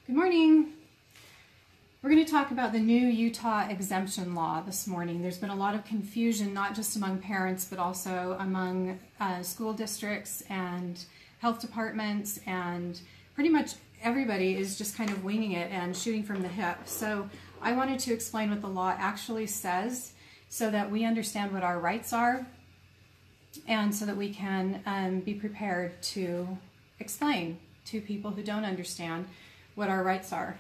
Good morning. We're going to talk about the new Utah Exemption Law this morning. There's been a lot of confusion, not just among parents, but also among school districts and health departments, and pretty much everybody is just kind of winging it and shooting from the hip. So I wanted to explain what the law actually says so that we understand what our rights are and so that we can be prepared to explain to people who don't understand what our rights are.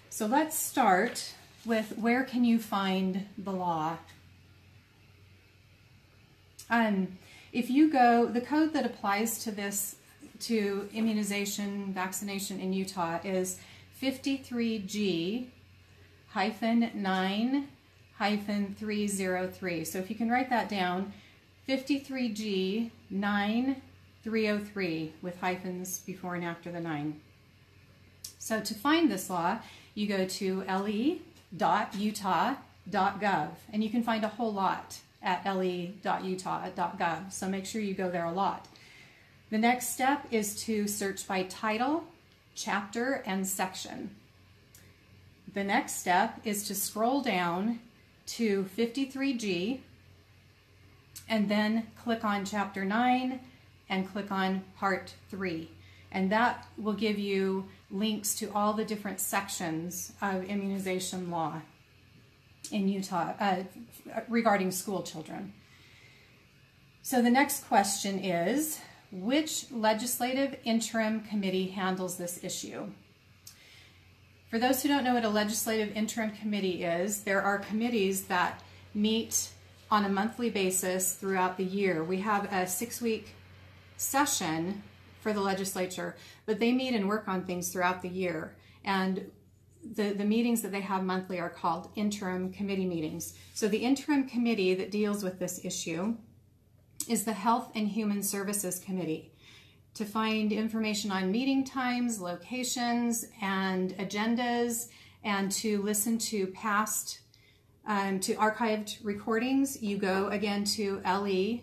So let's start with where can you find the law? If you go, the code that applies to this, to immunization, vaccination in Utah is 53G-9-303. So if you can write that down, 53G-9-303 with hyphens before and after the 9. So to find this law, you go to le.utah.gov, and you can find a whole lot at le.utah.gov, so make sure you go there a lot. The next step is to search by title, chapter, and section. The next step is to scroll down to 53G, and then click on Chapter 9, and click on Part 3. And that will give you links to all the different sections of immunization law in Utah regarding school children. So the next question is, which legislative interim committee handles this issue? For those who don't know what a legislative interim committee is, there are committees that meet on a monthly basis throughout the year. We have a 6-week session for the legislature, but they meet and work on things throughout the year. And the meetings that they have monthly are called interim committee meetings. So the interim committee that deals with this issue is the Health and Human Services Committee, to find information on meeting times, locations, and agendas, and to listen to past, to archived recordings. You go again to le.utah.gov,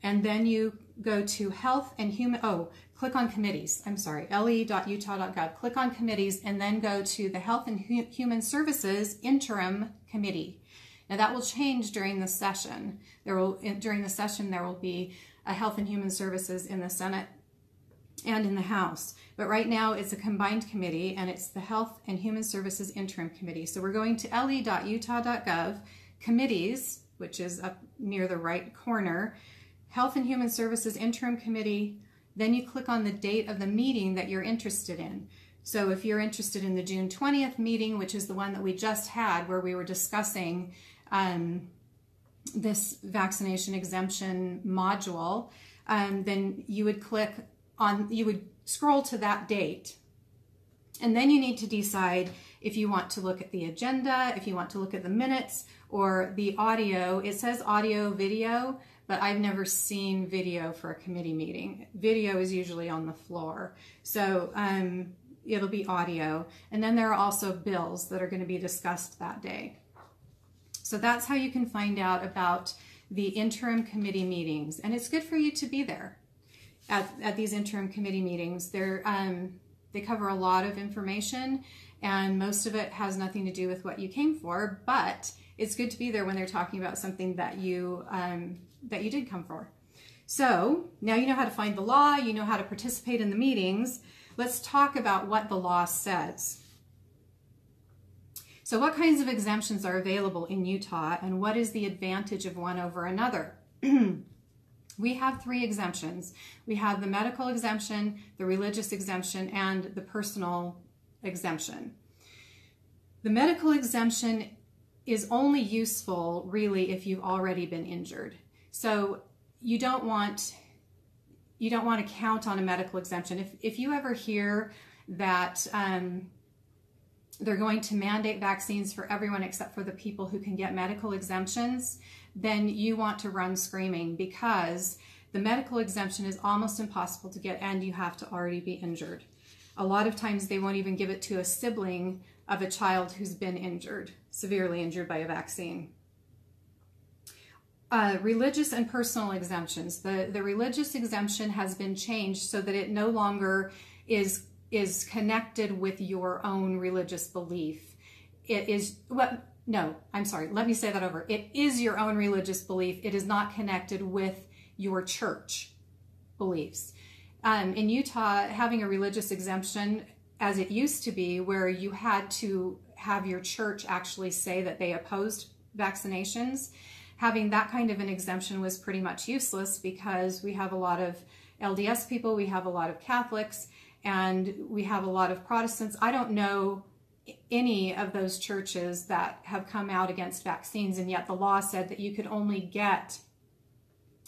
and then you go to Health and Human, click on Committees, le.utah.gov, click on Committees, and then go to the Health and Human Services Interim Committee. Now that will change during the session. During the session there will be a Health and Human Services in the Senate and in the House. But right now it's a combined committee, and it's the Health and Human Services Interim Committee. So we're going to le.utah.gov, Committees, which is up near the right corner, Health and Human Services Interim Committee, then you click on the date of the meeting that you're interested in. So if you're interested in the June 20th meeting, which is the one that we just had where we were discussing this vaccination exemption module, then you would click on, you would scroll to that date. And then you need to decide if you want to look at the agenda, if you want to look at the minutes, or the audio. It says audio, video, but I've never seen video for a committee meeting. Video is usually on the floor. So it'll be audio. And then there are also bills that are going to be discussed that day. So that's how you can find out about the interim committee meetings. And it's good for you to be there at these interim committee meetings. They cover a lot of information, and most of it has nothing to do with what you came for, but it's good to be there when they're talking about something that you did come for. So now you know how to find the law, you know how to participate in the meetings. Let's talk about what the law says. So what kinds of exemptions are available in Utah, and what is the advantage of one over another? We have 3 exemptions. We have the medical exemption, the religious exemption, and the personal exemption. The medical exemption is only useful really if you've already been injured. So you don't want to count on a medical exemption. If you ever hear that they're going to mandate vaccines for everyone except for the people who can get medical exemptions, then you want to run screaming, because the medical exemption is almost impossible to get, and you have to already be injured. A lot of times they won't even give it to a sibling of a child who's been injured, severely injured by a vaccine. Religious and personal exemptions. The religious exemption has been changed so that it no longer is connected with your own religious belief. It is what. No, I'm sorry. Let me say that over. It is your own religious belief. It is not connected with your church beliefs. In Utah, having a religious exemption, as it used to be, where you had to have your church actually say that they opposed vaccinations, having that kind of an exemption was pretty much useless because we have a lot of LDS people, we have a lot of Catholics, and we have a lot of Protestants. I don't know any of those churches that have come out against vaccines, and yet the law said that you could only get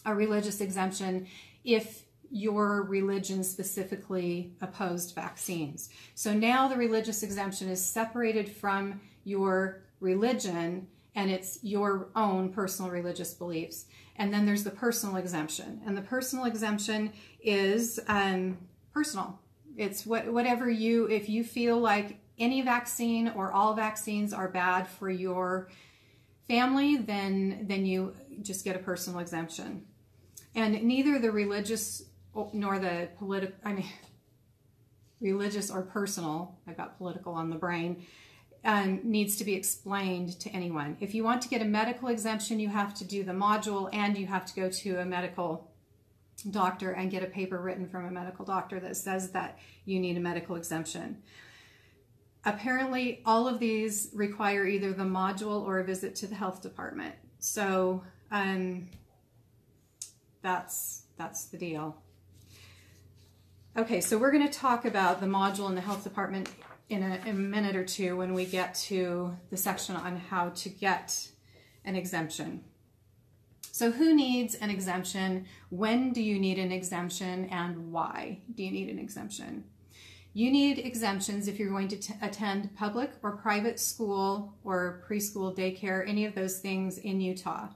a religious exemption if your religion specifically opposed vaccines. So now the religious exemption is separated from your religion, and it's your own personal religious beliefs. And then there's the personal exemption, and the personal exemption is personal. It's whatever if you feel like any vaccine or all vaccines are bad for your family, then you just get a personal exemption. And neither the religious nor the political, religious or personal, I've got political on the brain, needs to be explained to anyone. If you want to get a medical exemption, you have to do the module, and you have to go to a medical doctor and get a paper written from a medical doctor that says that you need a medical exemption. Apparently, all of these require either the module or a visit to the health department. So that's the deal. Okay, so we're going to talk about the module in the health department in a minute or two when we get to the section on how to get an exemption. So who needs an exemption? When do you need an exemption? And why do you need an exemption? You need exemptions if you're going to attend public or private school or preschool, daycare, any of those things in Utah.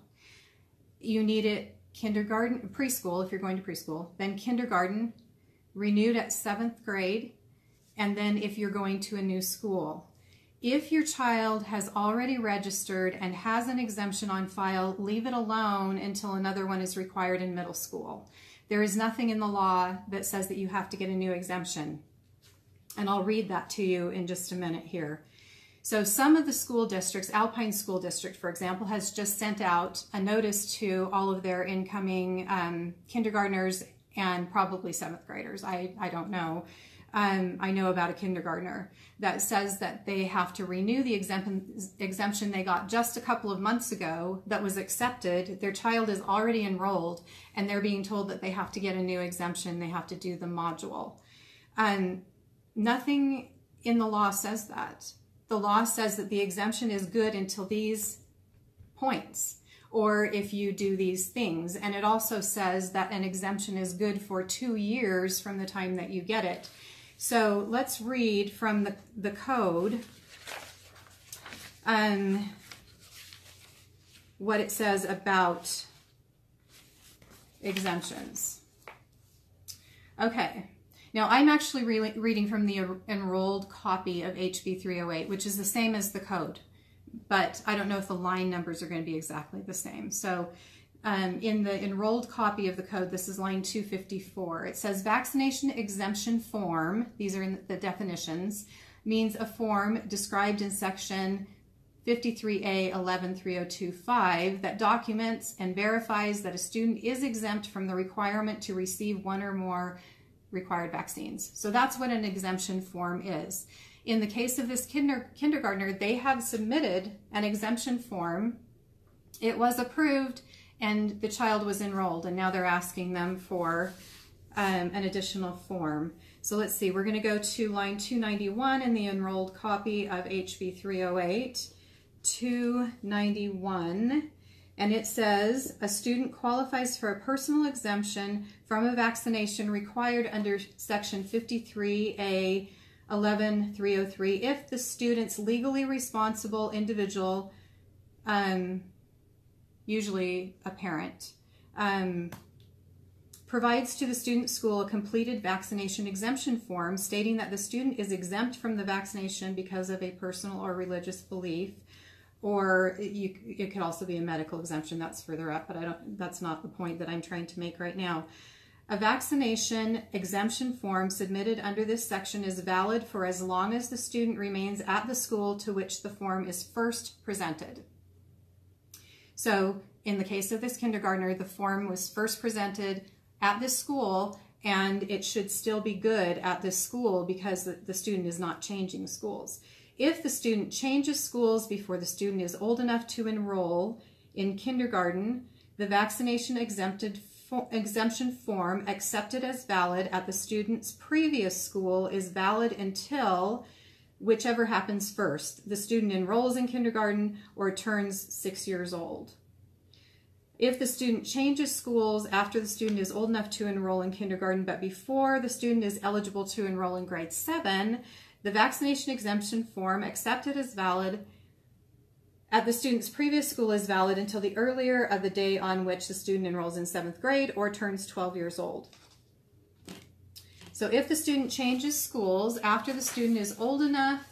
You need it kindergarten, preschool if you're going to preschool, then kindergarten, renewed at 7th grade, and then if you're going to a new school. If your child has already registered and has an exemption on file, leave it alone until another one is required in middle school. There is nothing in the law that says that you have to get a new exemption. And I'll read that to you in just a minute here. So some of the school districts, Alpine School District, for example, has just sent out a notice to all of their incoming kindergartners and probably 7th graders. I don't know. I know about a kindergartner that says that they have to renew the exemption they got just a couple of months ago that was accepted. Their child is already enrolled, and they're being told that they have to get a new exemption. They have to do the module. Nothing in the law says that. The law says that the exemption is good until these points, or if you do these things. And it also says that an exemption is good for 2 years from the time that you get it. So let's read from the code what it says about exemptions. Okay. Now, I'm actually reading from the enrolled copy of HB 308, which is the same as the code, but I don't know if the line numbers are going to be exactly the same. So in the enrolled copy of the code, this is line 254. It says vaccination exemption form, these are in the definitions, means a form described in section 53A 113025 that documents and verifies that a student is exempt from the requirement to receive one or more required vaccines. So that's what an exemption form is. In the case of this kindergartner, they have submitted an exemption form. It was approved and the child was enrolled, and now they're asking them for an additional form. So let's see, we're going to go to line 291 in the enrolled copy of HB 308, 291. And it says, a student qualifies for a personal exemption from a vaccination required under section 53A 11303 if the student's legally responsible individual, usually a parent, provides to the student's school a completed vaccination exemption form stating that the student is exempt from the vaccination because of a personal or religious belief. Or it could also be a medical exemption. That's further up, but that's not the point that I'm trying to make right now. A vaccination exemption form submitted under this section is valid for as long as the student remains at the school to which the form is first presented. So in the case of this kindergartner, the form was first presented at this school, and it should still be good at this school because the student is not changing schools. If the student changes schools before the student is old enough to enroll in kindergarten, the vaccination exemption form accepted as valid at the student's previous school is valid until whichever happens first. The student enrolls in kindergarten or turns 6 years old. If the student changes schools after the student is old enough to enroll in kindergarten, but before the student is eligible to enroll in grade 7, the vaccination exemption form accepted as valid at the student's previous school is valid until the earlier of the day on which the student enrolls in 7th grade or turns 12 years old. So if the student changes schools after the student is old enough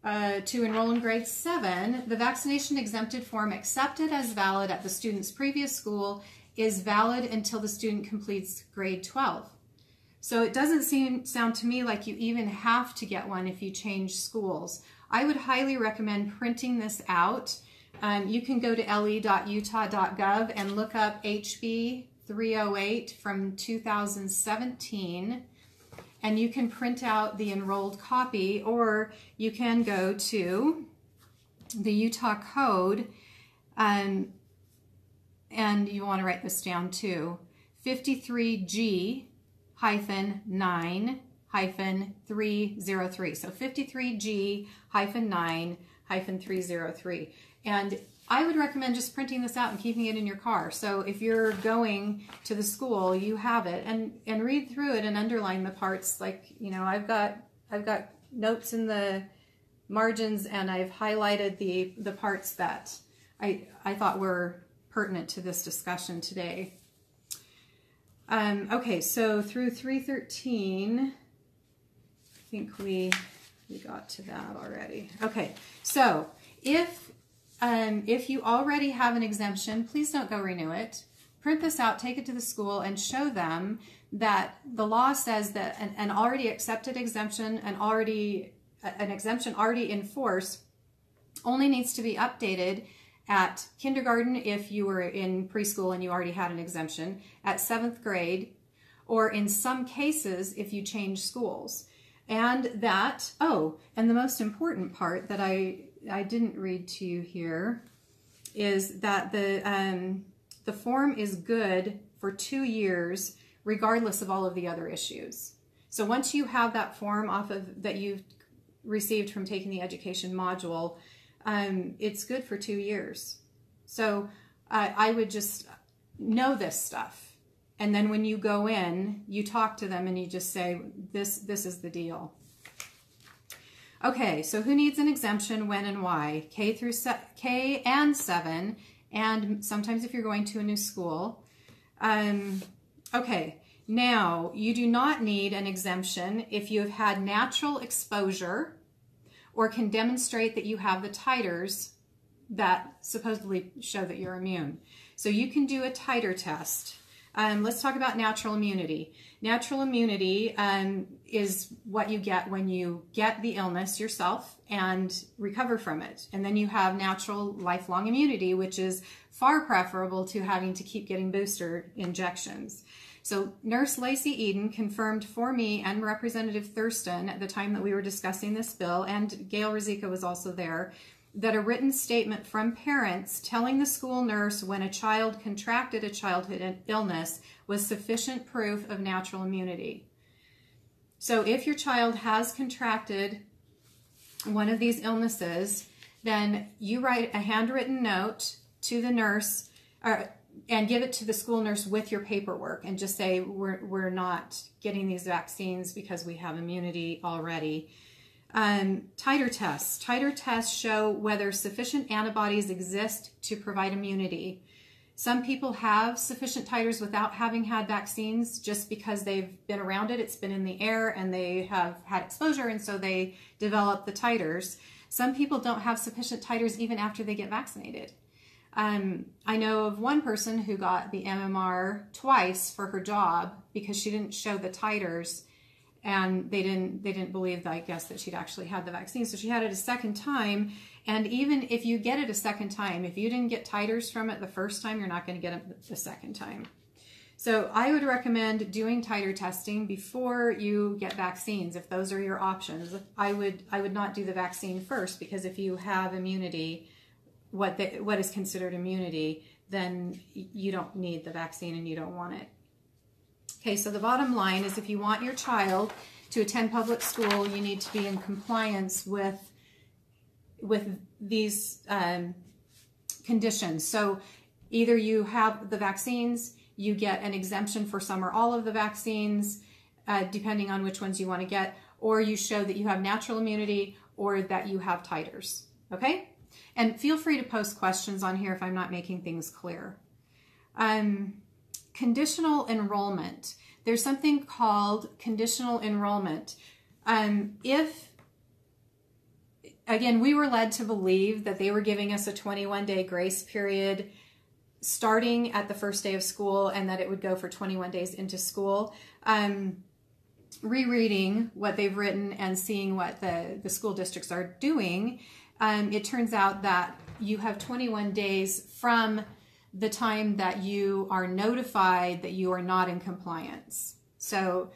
to enroll in grade 7, the vaccination exempted form accepted as valid at the student's previous school is valid until the student completes grade 12. So it doesn't sound to me like you even have to get one if you change schools. I would highly recommend printing this out. You can go to le.utah.gov and look up HB 308 from 2017, and you can print out the enrolled copy, or you can go to the Utah Code, and you want to write this down too, 53G-9-303. So 53G-9-303. And I would recommend just printing this out and keeping it in your car. So if you're going to the school, you have it, and read through it and underline the parts. Like, you know, I've got notes in the margins, and I've highlighted the parts that I thought were pertinent to this discussion today. Okay, so through 313, I think we got to that already. Okay, so if you already have an exemption, please don't go renew it. Print this out, take it to the school, and show them that the law says that an already accepted exemption, an exemption already in force, only needs to be updated at kindergarten if you were in preschool and you already had an exemption, at 7th grade, or in some cases if you change schools. And that, and the most important part that I didn't read to you here is that the form is good for 2 years regardless of all of the other issues. So once you have that form that you've received from taking the education module, it's good for 2 years. So I would just know this stuff. And then when you go in, you talk to them and you just say, this is the deal. Okay, so who needs an exemption, when and why? K and 7, and sometimes if you're going to a new school. Okay, now you do not need an exemption if you have had natural exposure or can demonstrate that you have the titers that supposedly show that you're immune. So you can do a titer test. Let's talk about natural immunity. Natural immunity is what you get when you get the illness yourself and recover from it. And then you have natural lifelong immunity, which is far preferable to having to keep getting booster injections. So Nurse Lacey Eden confirmed for me and Representative Thurston at the time that we were discussing this bill, and Gail Rosica was also there, that a written statement from parents telling the school nurse when a child contracted a childhood illness was sufficient proof of natural immunity. So if your child has contracted one of these illnesses, then you write a handwritten note to the nurse and give it to the school nurse with your paperwork and just say, we're not getting these vaccines because we have immunity already. Titer tests. Titer tests show whether sufficient antibodies exist to provide immunity. Some people have sufficient titers without having had vaccines just because they've been around it, it's been in the air, and they have had exposure, and so they develop the titers. Some people don't have sufficient titers even after they get vaccinated. I know of one person who got the MMR twice for her job because she didn't show the titers, and they didn't believe, I guess, that she'd actually had the vaccine. So she had it a second time. And even if you get it a second time, if you didn't get titers from it the first time, you're not going to get it the second time. So I would recommend doing titer testing before you get vaccines, if those are your options. I would not do the vaccine first, because if you have immunity, what is considered immunity, then you don't need the vaccine and you don't want it. Okay, so the bottom line is, if you want your child to attend public school, you need to be in compliance with these conditions. So either you have the vaccines, you get an exemption for some or all of the vaccines, depending on which ones you want to get, or you show that you have natural immunity or that you have titers, okay? And feel free to post questions on here if I'm not making things clear. Conditional enrollment. There's something called conditional enrollment. Again, we were led to believe that they were giving us a 21-day grace period starting at the first day of school, and that it would go for 21 days into school. Rereading what they've written and seeing what the school districts are doing, it turns out that you have 21 days from the time that you are notified that you are not in compliance. So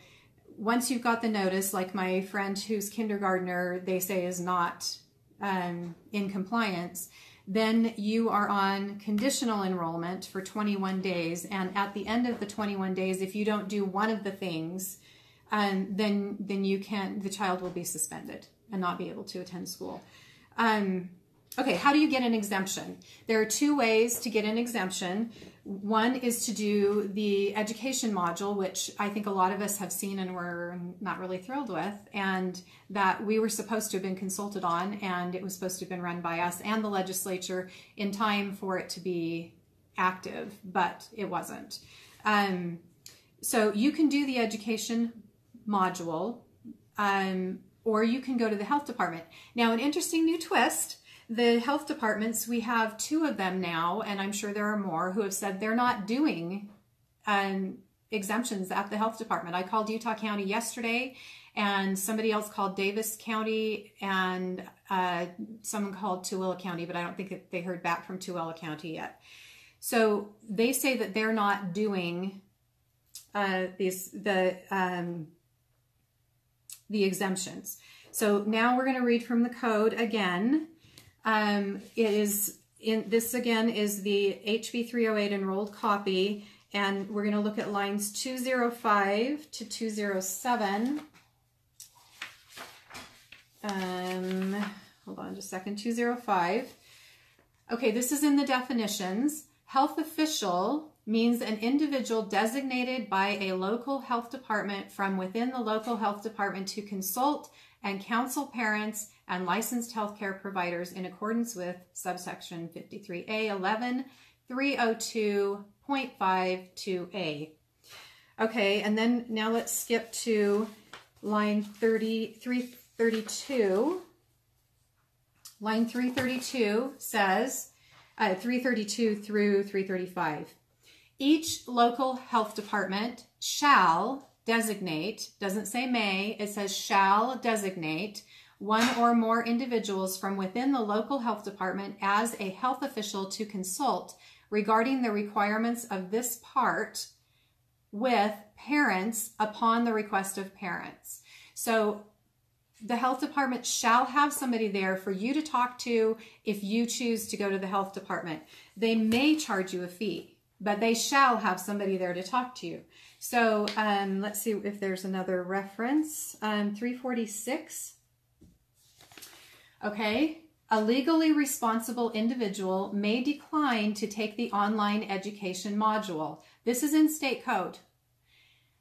once you've got the notice, like my friend who's kindergartner, they say is not in compliance, then you are on conditional enrollment for 21 days. And at the end of the 21 days, if you don't do one of the things, then the child will be suspended and not be able to attend school. Okay, how do you get an exemption? There are two ways to get an exemption. One is to do the education module, which I think a lot of us have seen and we're not really thrilled with, and that we were supposed to have been consulted on, and it was supposed to have been run by us and the legislature in time for it to be active, but it wasn't. So you can do the education module, or you can go to the health department. Now, an interesting new twist. The health departments, we have 2 of them now, and I'm sure there are more, who have said they're not doing exemptions at the health department. I called Utah County yesterday, and somebody else called Davis County, and someone called Tooele County, but I don't think that they heard back from Tooele County yet. So they say that they're not doing the exemptions. So now we're going to read from the code again. This again is the HB 308 enrolled copy, and we're going to look at lines 205 to 207. Hold on just a second, 205. Okay, this is in the definitions. Health official means an individual designated by a local health department from within the local health department to consult and counsel parents and licensed healthcare providers in accordance with subsection 53A 11-302.52A. Okay, and then now let's skip to line 332. Line 332 says, 332 through 335. Each local health department shall designate, doesn't say may, it says shall designate one or more individuals from within the local health department as a health official to consult regarding the requirements of this part with parents upon the request of parents. So the health department shall have somebody there for you to talk to if you choose to go to the health department. They may charge you a fee, but they shall have somebody there to talk to you. So let's see if there's another reference. 346. Okay, a legally responsible individual may decline to take the online education module. This is in state code.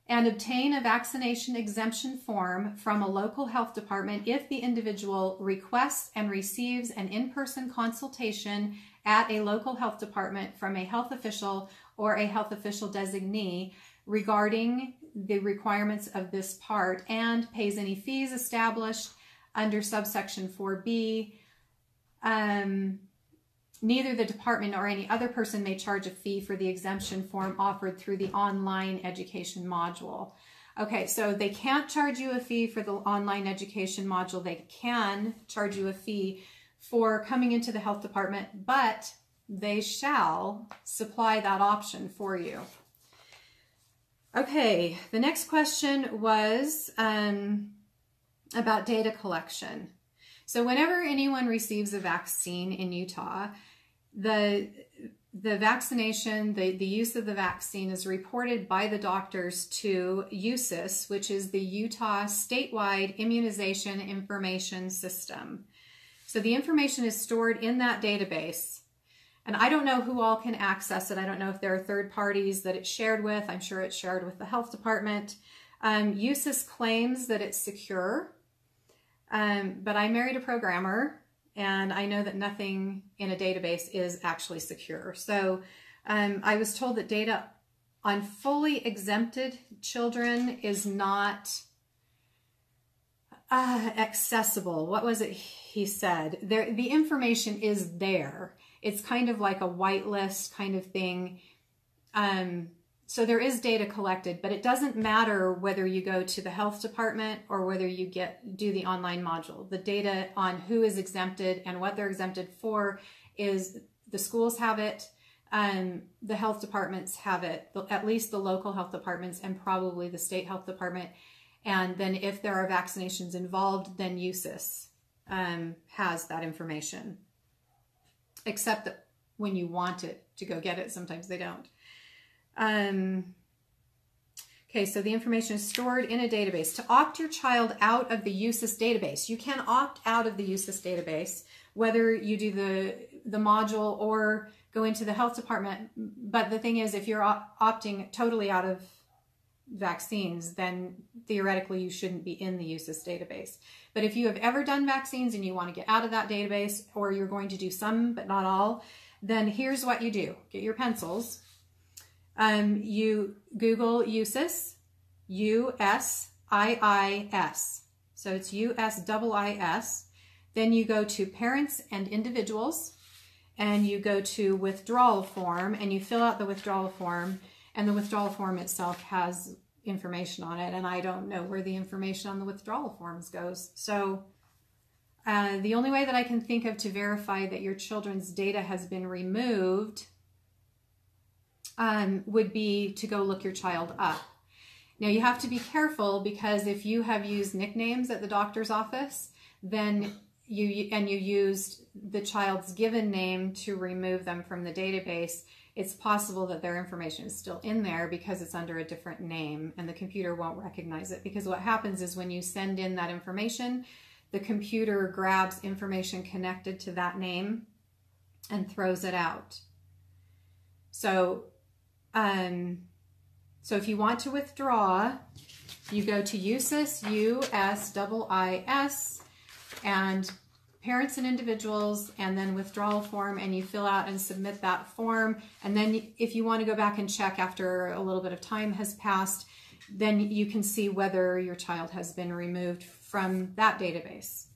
And obtain a vaccination exemption form from a local health department if the individual requests and receives an in-person consultation at a local health department from a health official or a health official designee regarding the requirements of this part and pays any fees established under subsection 4B Neither the department nor any other person may charge a fee for the exemption form offered through the online education module. Okay, so they can't charge you a fee for the online education module. They can charge you a fee for coming into the health department, but they shall supply that option for you. Okay, the next question was about data collection. So whenever anyone receives a vaccine in Utah, the vaccination, the use of the vaccine is reported by the doctors to USIS, which is the Utah Statewide Immunization Information System. So the information is stored in that database. And I don't know who all can access it. I don't know if there are third parties that it's shared with. I'm sure it's shared with the health department. USIS claims that it's secure, but I married a programmer, and I know that nothing in a database is actually secure. So I was told that data on fully exempted children is not accessible. What was it he said? The information is there. It's kind of like a whitelist kind of thing. So there is data collected, but it doesn't matter whether you go to the health department or whether you do the online module. The data on who is exempted and what they're exempted for is the schools have it, the health departments have it, at least the local health departments and probably the state health department. And then if there are vaccinations involved, then USIS has that information. Except that when you want it to go get it, sometimes they don't. Okay, so the information is stored in a database. To opt your child out of the USIS database, you can opt out of the USIS database, whether you do the module or go into the health department. But the thing is, if you're opting totally out of vaccines, then theoretically you shouldn't be in the USIS database. But if you have ever done vaccines and you want to get out of that database, or you're going to do some but not all, then here's what you do. Get your pencils. You Google USIS, USIIS. So it's USIIS. Then you go to Parents and Individuals, and you go to Withdrawal Form, and you fill out the withdrawal form, and the withdrawal form itself has information on it, and I don't know where the information on the withdrawal forms goes. So the only way that I can think of to verify that your children's data has been removed would be to go look your child up. Now you have to be careful, because if you have used nicknames at the doctor's office, then you used the child's given name to remove them from the database, it's possible that their information is still in there because it's under a different name and the computer won't recognize it. Because what happens is when you send in that information, the computer grabs information connected to that name and throws it out. So if you want to withdraw, you go to USIS, USIIS, and Parents and Individuals, and then Withdrawal Form, and you fill out and submit that form. And then if you want to go back and check after a little bit of time has passed, then you can see whether your child has been removed from that database.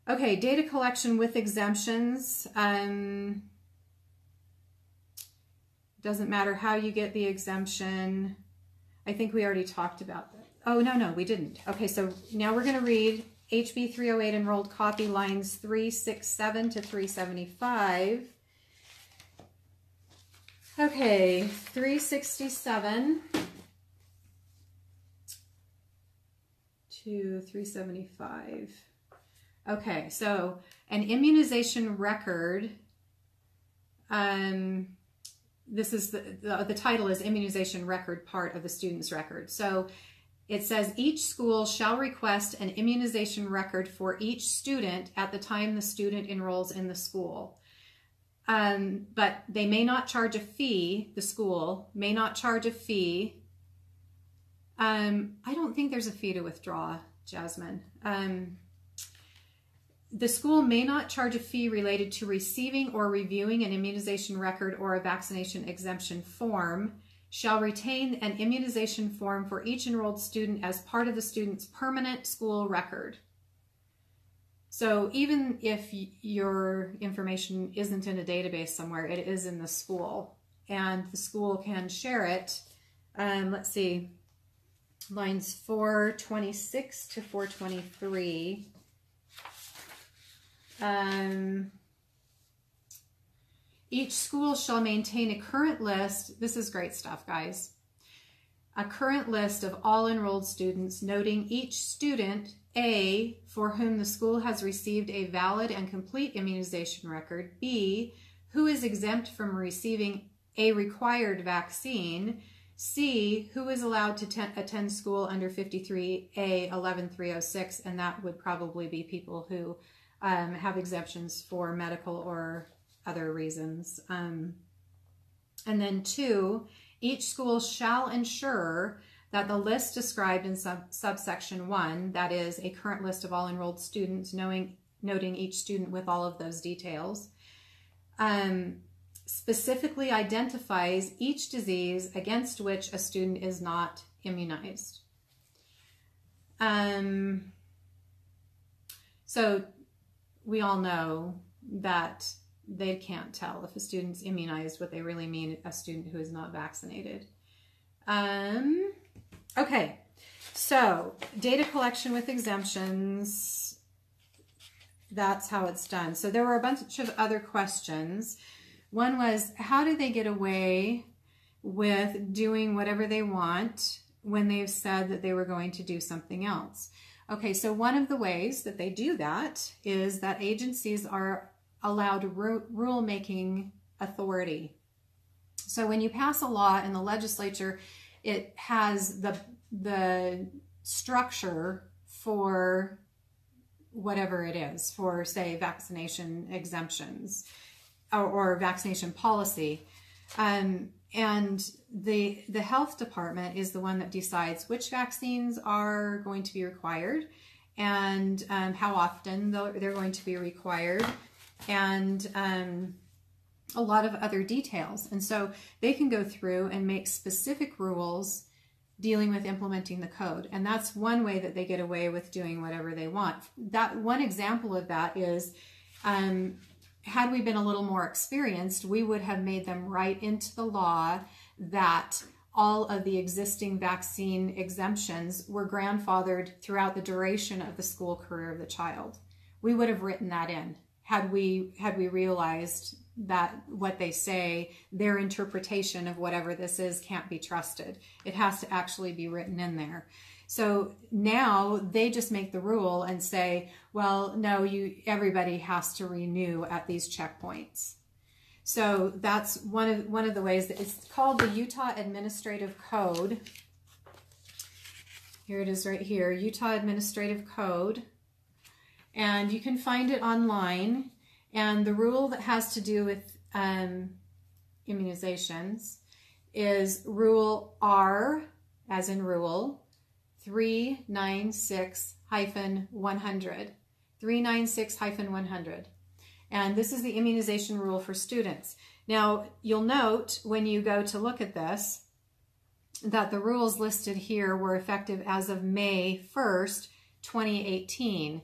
Okay, data collection with exemptions. Doesn't matter how you get the exemption. I think we already talked about that. Oh, no, we didn't. Okay, so now we're going to read HB 308 enrolled copy lines 367 to 375. Okay, 367 to 375. Okay, so an immunization record. This is the title is Immunization Record, part of the student's record. So it says each school shall request an immunization record for each student at the time the student enrolls in the school. But they may not charge a fee. The school may not charge a fee. I don't think there's a fee to withdraw, Jasmine. The school may not charge a fee related to receiving or reviewing an immunization record or a vaccination exemption form, shall retain an immunization form for each enrolled student as part of the student's permanent school record. So even if your information isn't in a database somewhere, it is in the school, and the school can share it. Let's see, lines 426 to 423. Each school shall maintain a current list. This is great stuff, guys. A current list of all enrolled students, noting each student, A, for whom the school has received a valid and complete immunization record, B, who is exempt from receiving a required vaccine, C, who is allowed to attend school under 53A 11306, and that would probably be people who have exemptions for medical or other reasons. And then 2, each school shall ensure that the list described in subsection 1, that is a current list of all enrolled students, noting each student with all of those details, specifically identifies each disease against which a student is not immunized. So we all know that they can't tell if a student's immunized what they really mean a student who is not vaccinated. Okay, so data collection with exemptions, that's how it's done. So there were a bunch of other questions. One was, how do they get away with doing whatever they want when they've said that they were going to do something else? Okay, so one of the ways that they do that is that agencies are allowed rule-making authority. So when you pass a law in the legislature, it has the structure for whatever it is, for, say, vaccination exemptions or vaccination policy. And the health department is the one that decides which vaccines are going to be required and how often they're going to be required, and a lot of other details. And so they can go through and make specific rules dealing with implementing the code. And that's one way that they get away with doing whatever they want. That one example of that is, had we been a little more experienced, we would have made them write into the law that all of the existing vaccine exemptions were grandfathered throughout the duration of the school career of the child. We would have written that in had we realized that what they say, their interpretation of whatever this is, can't be trusted. It has to actually be written in there. So now they just make the rule and say, well, no, everybody has to renew at these checkpoints. So that's one of the ways that it's called the Utah Administrative Code. Here it is right here, Utah Administrative Code. And you can find it online. And the rule that has to do with immunizations is Rule R, as in rule, 396-100. 396-100. And this is the immunization rule for students. Now, you'll note when you go to look at this that the rules listed here were effective as of May 1st, 2018.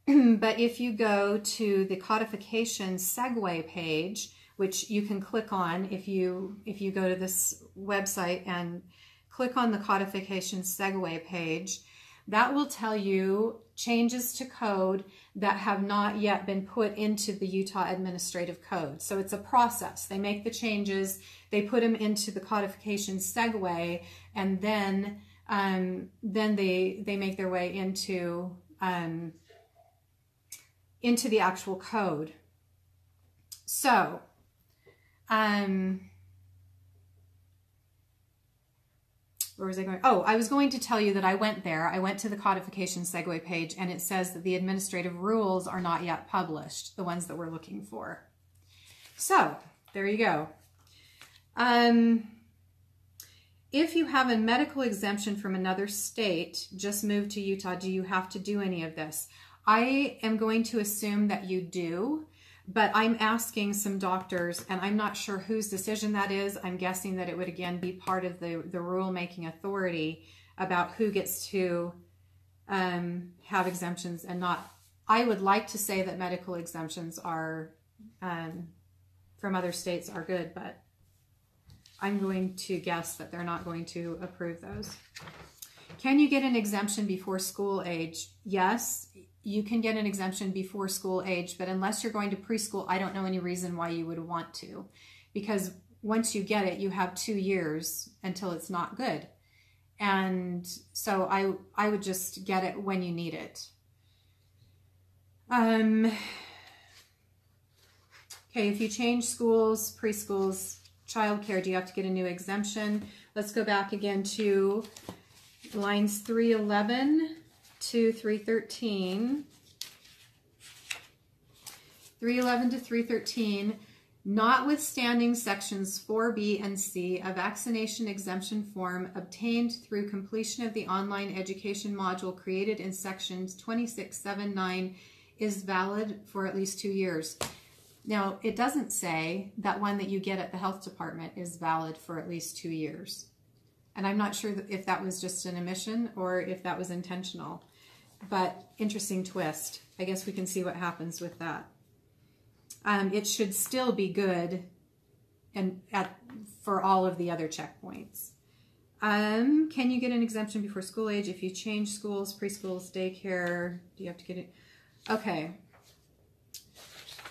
But if you go to the codification segue page, which you can click on if you go to this website and click on the codification segue page, that will tell you changes to code that have not yet been put into the Utah Administrative Code. So it's a process. They make the changes, they put them into the codification segue, and then they make their way into the actual code. So, where was I going? Oh, I was going to tell you that I went there. I went to the codification segue page, and it says that the administrative rules are not yet published, the ones that we're looking for. So, there you go. If you have a medical exemption from another state, just moved to Utah, do you have to do any of this? I am going to assume that you do, but I'm asking some doctors, and I'm not sure whose decision that is. I'm guessing that it would again be part of the rule-making authority about who gets to have exemptions and not I would like to say that medical exemptions are from other states are good, but I'm going to guess that they're not going to approve those. Can you get an exemption before school age? Yes, you can get an exemption before school age, but unless you're going to preschool, I don't know any reason why you would want to, because once you get it, you have 2 years until it's not good. And so I would just get it when you need it. Okay, if you change schools, preschools, childcare, do you have to get a new exemption? Let's go back again to lines 311 to 313. 311 to 313. Notwithstanding sections 4B and C, a vaccination exemption form obtained through completion of the online education module created in sections 2679 is valid for at least 2 years. Now, it doesn't say that one that you get at the health department is valid for at least 2 years. And I'm not sure if that was just an omission or if that was intentional. But interesting twist. I guess we can see what happens with that. It should still be good for all of the other checkpoints. Can you get an exemption before school age if you change schools, preschools, daycare? Do you have to get it? Okay.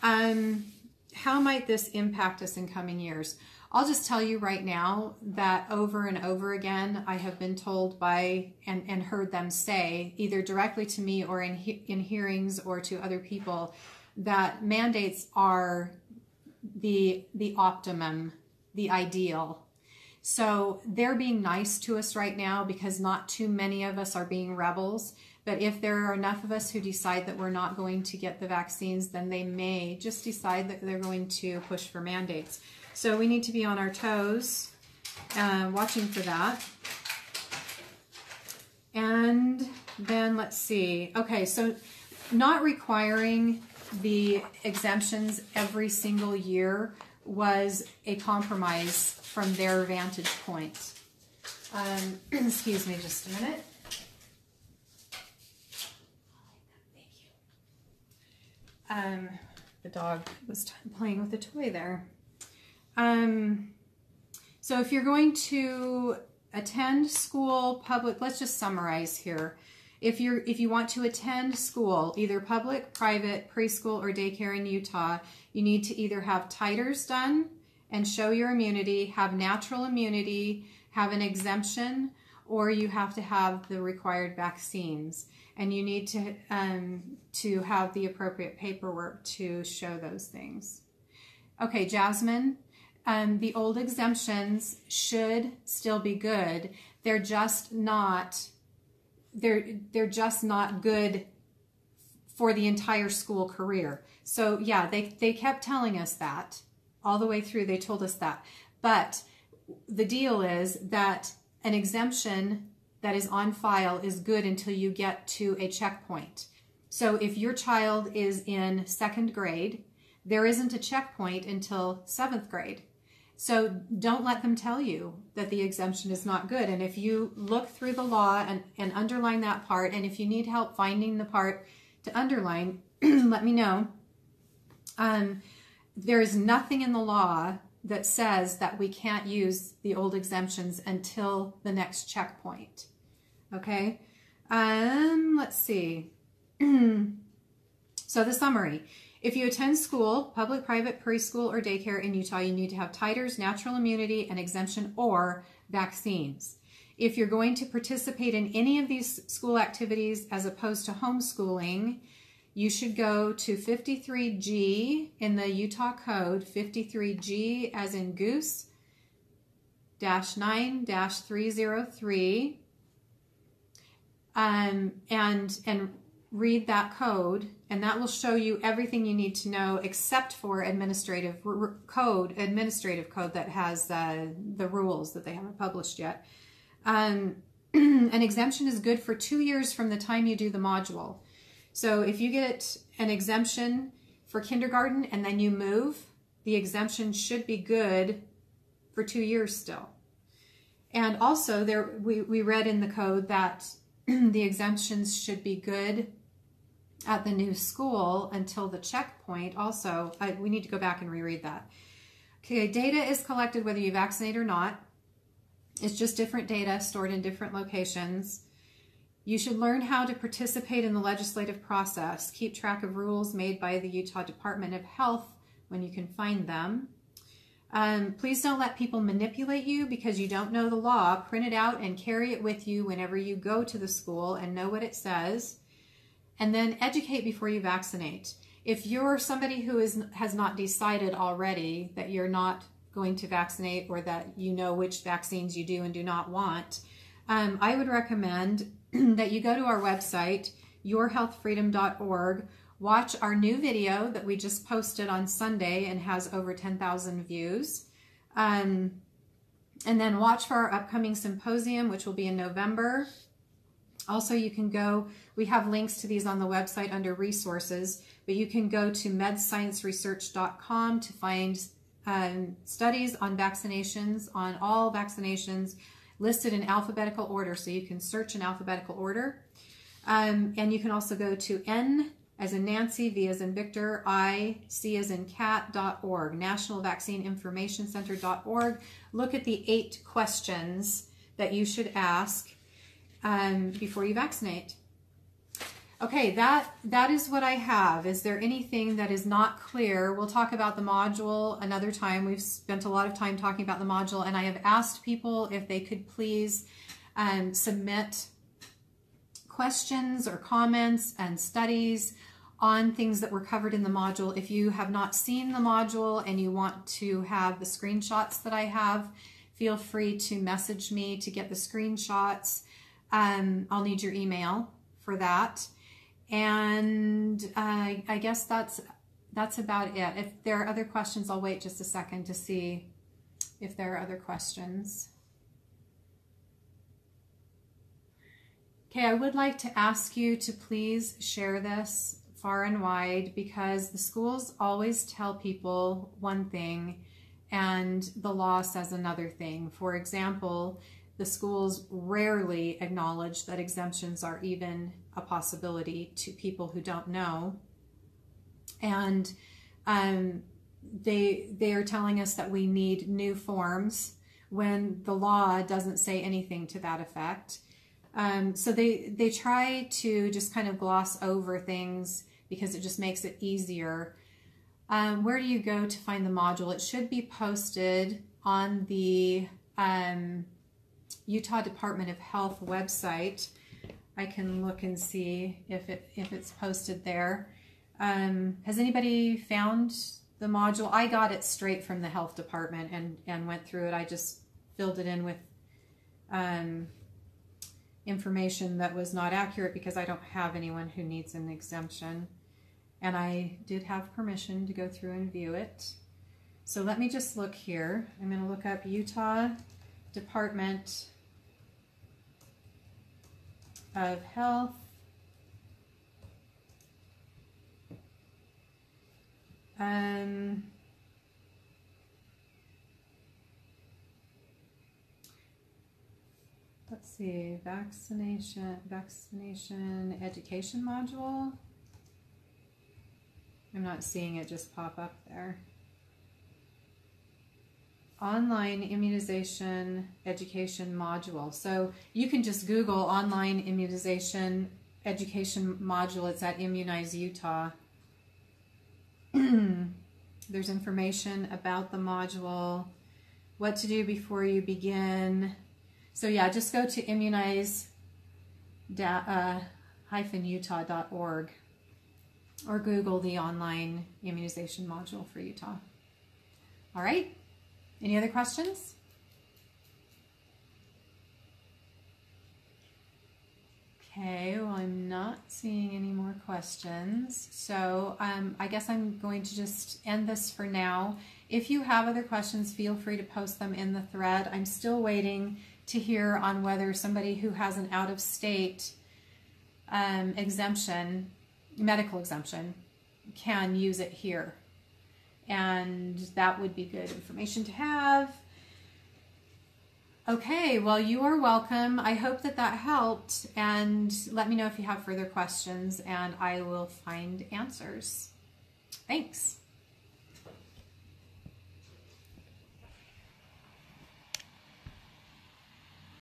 How might this impact us in coming years? I'll just tell you right now that over and over again, I have been told by and heard them say, either directly to me or in hearings or to other people, that mandates are the optimum, the ideal. So they're being nice to us right now because not too many of us are being rebels. But if there are enough of us who decide that we're not going to get the vaccines, then they may just decide that they're going to push for mandates. So we need to be on our toes, watching for that. And then let's see. Okay, so not requiring the exemptions every single year was a compromise from their vantage point. Excuse me just a minute. The dog was playing with a toy there. So if you're going to attend school, public, let's just summarize here. If you want to attend school, either public, private, preschool, or daycare in Utah, you need to either have titers done and show your immunity, have natural immunity, have an exemption, or you have to have the required vaccines. And you need to have the appropriate paperwork to show those things. Okay, Jasmine, the old exemptions should still be good. They're just not good for the entire school career. So yeah, they kept telling us that all the way through. They told us that. But the deal is that an exemption that is on file is good until you get to a checkpoint. So if your child is in 2nd grade, there isn't a checkpoint until 7th grade. So don't let them tell you that the exemption is not good. And if you look through the law and underline that part, and if you need help finding the part to underline, let me know. There is nothing in the law that says that we can't use the old exemptions until the next checkpoint. Okay? Let's see. So the summary. If you attend school, public, private, preschool, or daycare in Utah, you need to have titers, natural immunity, an exemption, or vaccines. If you're going to participate in any of these school activities as opposed to homeschooling, you should go to 53G in the Utah Code, 53G as in goose, -9-303, and read that code, and that will show you everything you need to know except for administrative code that has the rules that they haven't published yet. An exemption is good for 2 years from the time you do the module. So if you get an exemption for kindergarten and then you move, the exemption should be good for 2 years still. And also we read in the code that the exemptions should be good at the new school until the checkpoint. Also, we need to go back and reread that. Okay, data is collected whether you vaccinate or not. It's just different data stored in different locations. You should learn how to participate in the legislative process. Keep track of rules made by the Utah Department of Health when you can find them. Please don't let people manipulate you because you don't know the law. Print it out and carry it with you whenever you go to the school and know what it says. And then educate before you vaccinate. If you're somebody who has not decided already that you're not going to vaccinate, or that you know which vaccines you do and do not want, I would recommend that you go to our website, yourhealthfreedom.org, watch our new video that we just posted on Sunday and has over 10,000 views, and then watch for our upcoming symposium, which will be in November. Also, you can go, we have links to these on the website under resources, but you can go to medscienceresearch.com to find studies on vaccinations, on all vaccinations listed in alphabetical order. So you can search in alphabetical order. And you can also go to N as in Nancy, V as in Victor, I, C as in cat.org, National Vaccine Information Center.org. Look at the 8 questions that you should ask before you vaccinate. Okay, that is what I have. Is there anything that is not clear? We'll talk about the module another time. We've spent a lot of time talking about the module, and I have asked people if they could please submit questions or comments and studies on things that were covered in the module. If you have not seen the module and you want to have the screenshots that I have, feel free to message me to get the screenshots. I'll need your email for that. And I guess that's about it. If there are other questions, I'll wait just a second to see if there are other questions. Okay, I would like to ask you to please share this far and wide, because the schools always tell people one thing and the law says another thing. For example, the schools rarely acknowledge that exemptions are even a possibility to people who don't know. And they are telling us that we need new forms when the law doesn't say anything to that effect. So they try to just kind of gloss over things because it just makes it easier. Where do you go to find the module? It should be posted on the Utah Department of Health website. I can look and see if it's posted there. Has anybody found the module? I got it straight from the health department and went through it. I just filled it in with information that was not accurate because I don't have anyone who needs an exemption. And I did have permission to go through and view it. So let me just look here. I'm going to look up Utah Department of Health. Let's see, vaccination education module. I'm not seeing it just pop up there. Online immunization education module. So you can just Google online immunization education module. It's at Immunize Utah. There's information about the module, what to do before you begin. So yeah, just go to immunize-utah.org or Google the online immunization module for Utah. All right. Any other questions? Okay, well, I'm not seeing any more questions. So I guess I'm going to just end this for now. If you have other questions, feel free to post them in the thread. I'm still waiting to hear on whether somebody who has an out-of-state exemption, medical exemption, can use it here. And that would be good information to have. Okay, well, you are welcome. I hope that that helped, and let me know if you have further questions, and I will find answers. Thanks.